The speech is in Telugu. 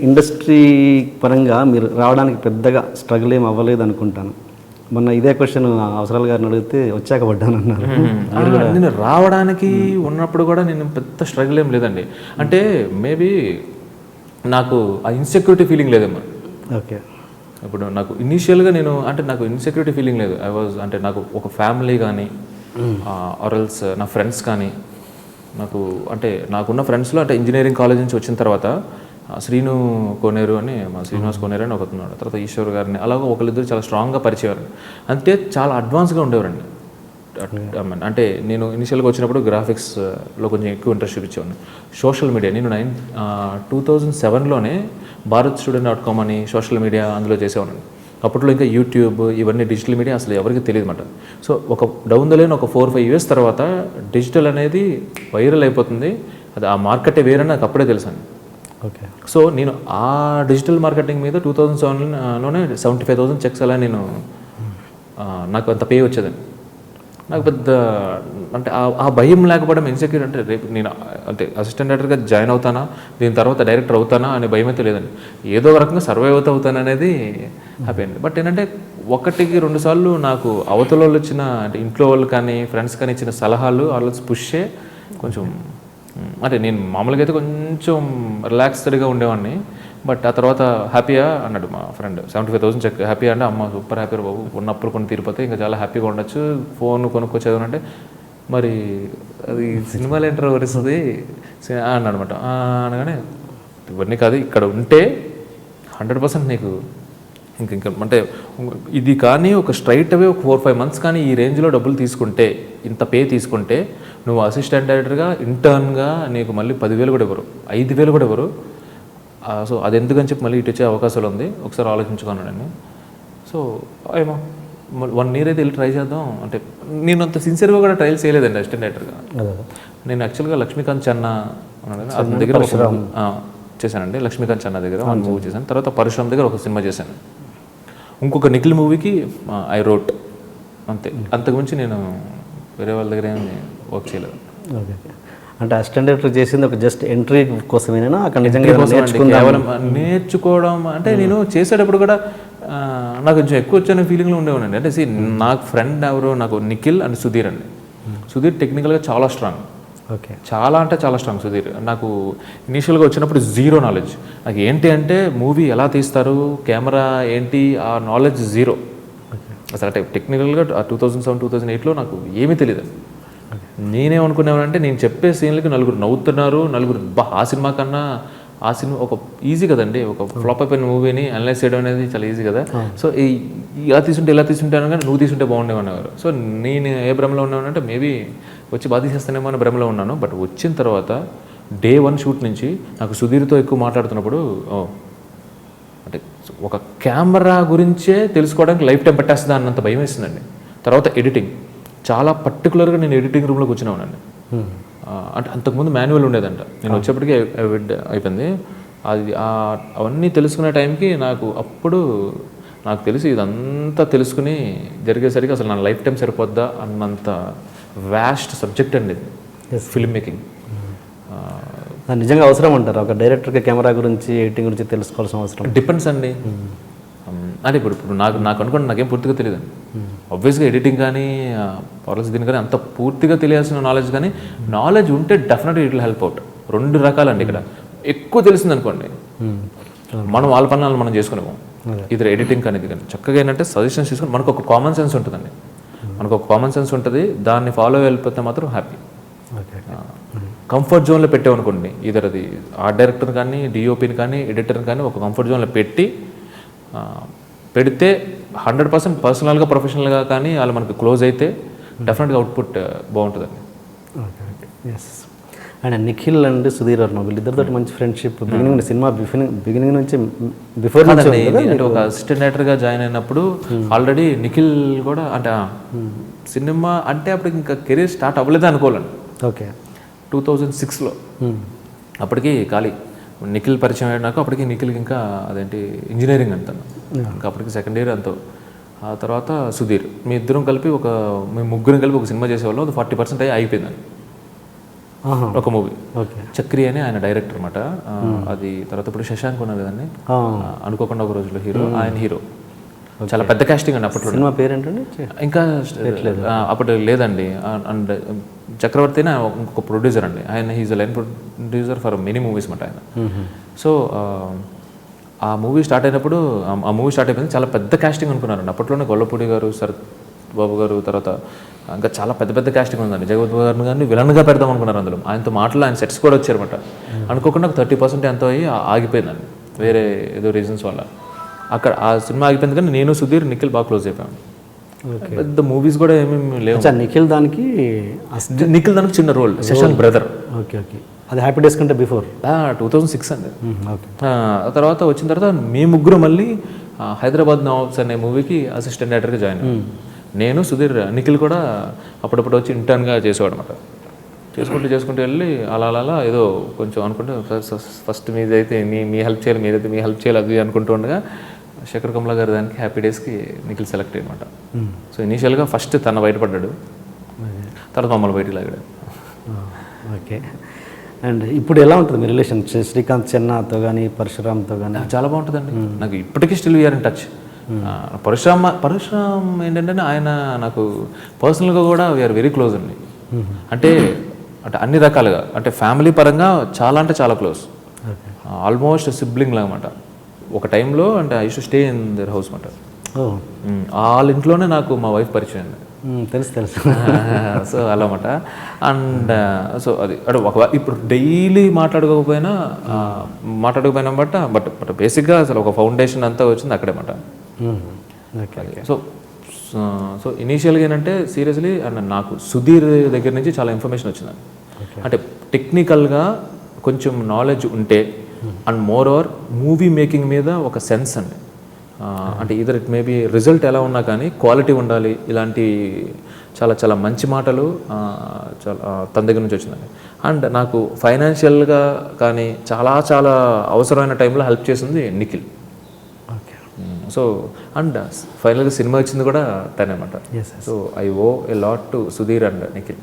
ఇండస్ట్రీ పరంగా మీరు రావడానికి పెద్దగా స్ట్రగుల్ ఏం అవ్వలేదు అనుకుంటాను. మొన్న ఇదే క్వశ్చన్ అవసరాలు గారిని అడిగితే వచ్చాక పడ్డాను అన్నారు. నేను రావడానికి ఉన్నప్పుడు కూడా నేను పెద్ద స్ట్రగుల్ ఏం లేదండి. అంటే మేబీ నాకు ఆ ఇన్సెక్యూరిటీ ఫీలింగ్ లేదేమో. ఓకే. ఇప్పుడు నాకు ఇనీషియల్గా నాకు ఇన్సెక్యూరిటీ ఫీలింగ్ లేదు. అంటే నాకు ఒక ఫ్యామిలీ కానీ ఆర్ఎల్స్ నా ఫ్రెండ్స్ కానీ నాకున్న ఫ్రెండ్స్లో అంటే ఇంజనీరింగ్ కాలేజ్ నుంచి వచ్చిన తర్వాత శ్రీను కోనేరు అని మా శ్రీనివాస్ కోనేరు అని ఒకతున్నాడు, తర్వాత ఈశ్వర్ గారిని అలాగే ఒకరిద్దరు చాలా స్ట్రాంగ్గా పరిచయం. అంటే చాలా అడ్వాన్స్గా ఉండేవారండి. అంటే నేను ఇనిషియల్గా వచ్చినప్పుడు గ్రాఫిక్స్లో కొంచెం ఎక్కువ ఇంట్రెస్ట్ చూపించేవాడిని. సోషల్ మీడియా నేను 2007లోనే bharatstudent.com అని సోషల్ మీడియా అందులో చేసేవాడిని. అప్పట్లో ఇంకా యూట్యూబ్ ఇవన్నీ డిజిటల్ మీడియా అసలు ఎవరికి తెలియదు అన్నమాట. సో ఒక డౌన్ ద లైన్ ఒక 4-5 years తర్వాత డిజిటల్ అనేది వైరల్ అయిపోతుంది, అది ఆ మార్కెటే వేరని నాకు అప్పుడే తెలుసండి. ఓకే. సో నేను ఆ డిజిటల్ మార్కెటింగ్ మీద 2007లోనే 75,000 చెక్స్ అలా నాకు అంత పే వచ్చేదండి. నాకు పెద్ద అంటే ఆ భయం లేకపోవడం ఇన్సెక్యూర్. అంటే రేపు నేను అంటే అసిస్టెంట్ డైరెక్టర్గా జాయిన్ అవుతానా, దీని తర్వాత డైరెక్టర్ అవుతానా అనే భయం అయితే లేదండి. ఏదో ఒక రకంగా సర్వైవ్ అవుతాను అనేది హ్యాపీ అండి. బట్ ఏంటంటే 1-2 సార్లు నాకు అవతల వాళ్ళు ఇచ్చిన అంటే ఇంట్లో వాళ్ళు కానీ ఫ్రెండ్స్ కానీ ఇచ్చిన సలహాలు వాళ్ళకి పుష్ే కొంచెం అంటే నేను మామూలుగా అయితే కొంచెం రిలాక్స్డ్గా ఉండేవాడిని. బట్ ఆ తర్వాత హ్యాపీయా అన్నాడు మా ఫ్రెండ్, 75,000 చెక్ హ్యాపీ అంటే అమ్మ సూపర్ హ్యాపీ బాబు, ఉన్నప్పుడు కొన్ని తీరిపోతే ఇంకా చాలా హ్యాపీగా ఉండొచ్చు, ఫోన్ కొనుక్కొచ్చేది అంటే మరి అది సినిమాలు ఎంటర్ వరుస్తుంది అన్నమాట. అనగానే ఇవన్నీ కాదు, ఇక్కడ ఉంటే 100% నీకు ఇంకా అంటే ఇది కానీ ఒక స్ట్రైట్ అవే ఒక 4-5 months కానీ ఈ రేంజ్లో డబ్బులు తీసుకుంటే, ఇంత పే తీసుకుంటే నువ్వు అసిస్టెంట్ డైరెక్టర్గా ఇంటర్న్గా నీకు మళ్ళీ 10,000 కూడా ఇవ్వరు, 5,000 కూడా ఇవ్వరు. సో అది ఎందుకని చెప్పి మళ్ళీ ఇటు వచ్చే అవకాశాలు ఉంది, ఒకసారి ఆలోచించుకున్నాడని. సో ఏమో 1 year అయితే వెళ్ళి ట్రై చేద్దాం అంటే నేను అంత సిన్సియర్గా కూడా ట్రయల్స్ చేయలేదండి అసిస్టెంట్ డైరెక్టర్గా. నేను యాక్చువల్గా లక్ష్మీకాంత్ చెన్నా అతని దగ్గర చేశానండి. లక్ష్మీకాంత్ చెన్నా దగ్గర 1 మూవీ చేశాను. తర్వాత పరశురామ్ దగ్గర ఒక సినిమా చేశాను. ఇంకొక నిఖిల్ మూవీకి ఐ రోట్, అంతే. అంతకుమించి నేను వేరే వాళ్ళ దగ్గర ఏమి వర్క్ చేయలేదు. ఓకే. అంటే అసిస్టెంట్ డైరెక్టర్ చేసింది ఒక జస్ట్ ఎంట్రీ కోసమేనా? అక్కడ నిజంగా నేర్చుకోవడం అంటే నేను చేసేటప్పుడు కూడా నాకు కొంచెం ఎక్కువ వచ్చే ఫీలింగ్లో ఉండేవానండి. అంటే నాకు ఫ్రెండ్ ఎవరు, నాకు నిఖిల్ అండ్ సుధీర్ అండి. సుధీర్ టెక్నికల్గా చాలా స్ట్రాంగ్. ఓకే. చాలా అంటే చాలా స్ట్రాంగ్ సుధీర్. నాకు ఇనీషియల్గా వచ్చినప్పుడు 0 knowledge. నాకు ఏంటి అంటే మూవీ ఎలా తీస్తారు, కెమెరా ఏంటి, ఆ నాలెడ్జ్ 0 అసలు. అంటే టెక్నికల్గా 2007-2008లో నాకు ఏమీ తెలియదు. నేనేమనుకునేవానంటే నేను చెప్పే సీన్లకి నలుగురు నవ్వుతున్నారు, నలుగురు ఆ సినిమా కన్నా ఆ సినిమా ఒక ఈజీ కదండి, ఒక ఫ్లాప్ అయిపోయిన మూవీని అనలైజ్ చేయడం అనేది చాలా ఈజీ కదా. సో ఇలా తీసుంటాను కానీ నువ్వు తీసుంటే బాగుండేవన్నారు. సో నేను ఏ భ్రమలో ఉన్నానంటే మేబీ వచ్చి బాధ తీసేస్తానేమో అని భ్రమలో ఉన్నాను. బట్ వచ్చిన తర్వాత Day 1 షూట్ నుంచి నాకు సుధీర్తో ఎక్కువ మాట్లాడుతున్నప్పుడు అంటే ఒక కెమెరా గురించే తెలుసుకోవడానికి లైఫ్ టైం పట్టేస్తుందా అన్నంత భయం వేస్తుందండి. తర్వాత ఎడిటింగ్ చాలా పర్టికులర్గా నేను ఎడిటింగ్ రూమ్లో కూర్చున్నానండి. అంటే అంతకుముందు మాన్యువల్ ఉండేదంట, నేను వచ్చేప్పటికీ అయిపోయింది అది. అవన్నీ తెలుసుకునే టైంకి అప్పుడు నాకు తెలిసి ఇదంతా తెలుసుకుని జరిగేసరికి అసలు నా లైఫ్ టైం సరిపోద్దా అన్నంత వ్యాస్ట్ సబ్జెక్ట్ అండి ఇది ఫిల్మ్ మేకింగ్. నిజంగా అవసరం అంటారు ఒక డైరెక్టర్కి కెమెరా గురించి ఎడిటింగ్ గురించి తెలుసుకోవాల్సిన అవసరం? డిపెండ్స్ అండి. అంటే ఇప్పుడు నాకు అనుకోండి నాకేం పూర్తిగా తెలియదండి. ఆబ్వియస్గా ఎడిటింగ్ కానీ పాలసీ దీని కానీ అంత పూర్తిగా తెలియాల్సిన నాలెడ్జ్ కానీ నాలెడ్జ్ ఉంటే డెఫినెట్గా ఇట్ విల్ హెల్ప్ అవుట్. 2 రకాలండి ఇక్కడ. ఎక్కువ తెలిసింది అనుకోండి మనం వాళ్ళ పనులు మనం చేసుకునేమో, ఇది ఎడిటింగ్ కానీ ఇది కానీ చక్కగా ఏంటంటే సజెషన్స్ తీసుకుని మనకు ఒక కామన్ సెన్స్ ఉంటుందండి. మనకు ఒక కామన్ సెన్స్ ఉంటుంది, దాన్ని ఫాలో వెళ్ళిపోతే మాత్రం హ్యాపీ. కంఫర్ట్ జోన్లో పెట్టామనుకోండి, ఇదర్ అది ఆర్ట్ డైరెక్టర్ కానీ డిఓపిని కానీ ఎడిటర్ని కానీ ఒక కంఫర్ట్ జోన్లో పెడితే 100% పర్సనల్గా ప్రొఫెషనల్గా కానీ వాళ్ళు మనకు క్లోజ్ అయితే డెఫినెట్గా అవుట్పుట్ బాగుంటుందండి. Yes. And Nikhil and Sudheer Varma వీళ్ళిద్దరితో మంచి ఫ్రెండ్షిప్ సినిమా బిగినింగ్ నుంచి బిఫోర్ అంటే ఒక అసిస్టెంట్ డైరెక్టర్గా జాయిన్ అయినప్పుడు ఆల్రెడీ నిఖిల్ కూడా అంటే సినిమా అంటే అప్పుడు ఇంకా కెరీర్ స్టార్ట్ అవ్వలేదు అనుకోవాలండి. ఓకే. 2006లో అప్పటికి ఖాళీ నిఖిల్ పరిచయం అయినాక అప్పటికి నిఖిల్కి ఇంకా అదేంటి ఇంజనీరింగ్ అంటాను, ఇంకా అప్పటికి 2nd year అంతా. ఆ తర్వాత సుధీర్, మీ ముగ్గురం కలిపి ఒక సినిమా చేసేవాళ్ళం. అది 40% అయిపోయిందండి. ఒక మూవీ. ఓకే. చక్రి అని ఆయన డైరెక్టర్ అనమాట. అది తర్వాత ఇప్పుడు శశాంక్ ఉన్నారు కదండి, అనుకోకుండా ఒక రోజులో హీరో, ఆయన హీరో. చాలా పెద్ద కాస్టింగ్ అండి అప్పట్లో. సినిమా పేరేంటండి? ఇంకా అప్పుడు లేదండి. అండ్ చక్రవర్తి అని ఇంకొక ప్రొడ్యూసర్ అండి, ఆయన he's line producer for many movies అనమాట ఆయన. సో ఆ మూవీ స్టార్ట్ అయినప్పుడు, ఆ మూవీ స్టార్ట్ అయిపోయింది, చాలా పెద్ద కాస్టింగ్ అనుకున్నారండి అప్పట్లోనే. గొల్లపూడి గారు, శరత్ బాబు గారు, తర్వాత ఇంకా చాలా పెద్ద పెద్ద కాస్టింగ్ ఉందండి. జగత్ గారిని కానీ విలన్గా పెడదాం అనుకున్నారు అందులో. ఆయనతో మాటలు, ఆయన సెట్స్ కూడా వచ్చారన్నమాట. అనుకోకుండా 30% ఎంతో అయ్యి ఆగిపోయిందండి వేరే ఏదో రీజన్స్ వల్ల. అక్కడ ఆ సినిమా ఆగిపోయింది, కానీ నేను, సుధీర్, నిఖిల్ బాగా క్లోజ్ అయిపోయాను. పెద్ద మూవీస్ కూడా ఏమేమి లేవు. నిఖిల్ దానికి చిన్న role, Shashank brother. Okay okay. అది హ్యాపీ డేస్ కంటే బిఫోర్ 2006 అండి. ఓకే. తర్వాత వచ్చిన తర్వాత మీ ముగ్గురు మళ్ళీ హైదరాబాద్ నవాబ్స్ అనే మూవీకి అసిస్టెంట్ డైరెక్టర్గా జాయిన్ అయ్యాను. నేను, సుధీర్, నిఖిల్ కూడా అప్పుడప్పుడు వచ్చి ఇంటర్న్గా చేసేవాడు అనమాట. చేసుకుంటూ వెళ్ళి అలా ఏదో కొంచెం అనుకుంటే ఫస్ట్ మీదైతే మీ హెల్ప్ చేయాలి, మీరైతే మీ హెల్ప్ చేయాలి అది అనుకుంటూ ఉండగా శేఖర్ కమలా గారి దానికి హ్యాపీ డేస్కి నిఖిల్ సెలెక్ట్ అయ్యమాట. సో ఇనీషియల్గా ఫస్ట్ తన బయటపడ్డాడు, తర్వాత మమ్మల్ని బయటికి లాగాడు. ఓకే. అండ్ ఇప్పుడు ఎలా ఉంటుంది మీ రిలేషన్ శ్రీకాంత్ చెన్నాతో కానీ పరశురామ్తో కానీ? చాలా బాగుంటుందండి. నాకు ఇప్పటికీ still we are in touch. Parashuram ఏంటంటే ఆయన నాకు పర్సనల్గా కూడా వీఆర్ వెరీ క్లోజ్ అండి. అంటే అన్ని రకాలుగా, అంటే ఫ్యామిలీ పరంగా చాలా చాలా క్లోజ్, ఆల్మోస్ట్ సిబ్లింగ్ లాగా అనమాట. ఒక టైంలో అంటే I should stay in their house అనమాట. వాళ్ళ ఇంట్లోనే నాకు మా వైఫ్ పరిచయం అండి. తెలుసు. సో అలా అన్నమాట. అండ్ సో అది అంటే ఇప్పుడు డైలీ మాట్లాడకపోయినా బట్ బేసిక్గా అసలు ఒక ఫౌండేషన్ అంతా వచ్చింది అక్కడే అన్నమాట. సో ఇనీషియల్గా ఏంటంటే సీరియస్లీ అండ్ నాకు సుధీర్ దగ్గర నుంచి చాలా ఇన్ఫర్మేషన్ వచ్చిందండి. అంటే టెక్నికల్గా కొంచెం నాలెడ్జ్ ఉంటే and more over movie making మీద ఒక సెన్స్ అండి. అంటే ఇదర్ ఇట్ మేబీ రిజల్ట్ ఎలా ఉన్నా కానీ క్వాలిటీ ఉండాలి, ఇలాంటి చాలా చాలా మంచి మాటలు చాలా తన దగ్గర నుంచి వచ్చిందండి. అండ్ నాకు ఫైనాన్షియల్గా కానీ చాలా చాలా అవసరమైన టైంలో హెల్ప్ చేసింది నిఖిల్. సో అండ్ ఫైనల్గా సినిమా వచ్చింది కూడా తనే అనమాట. So I owe a lot to Sudheer and Nikhil.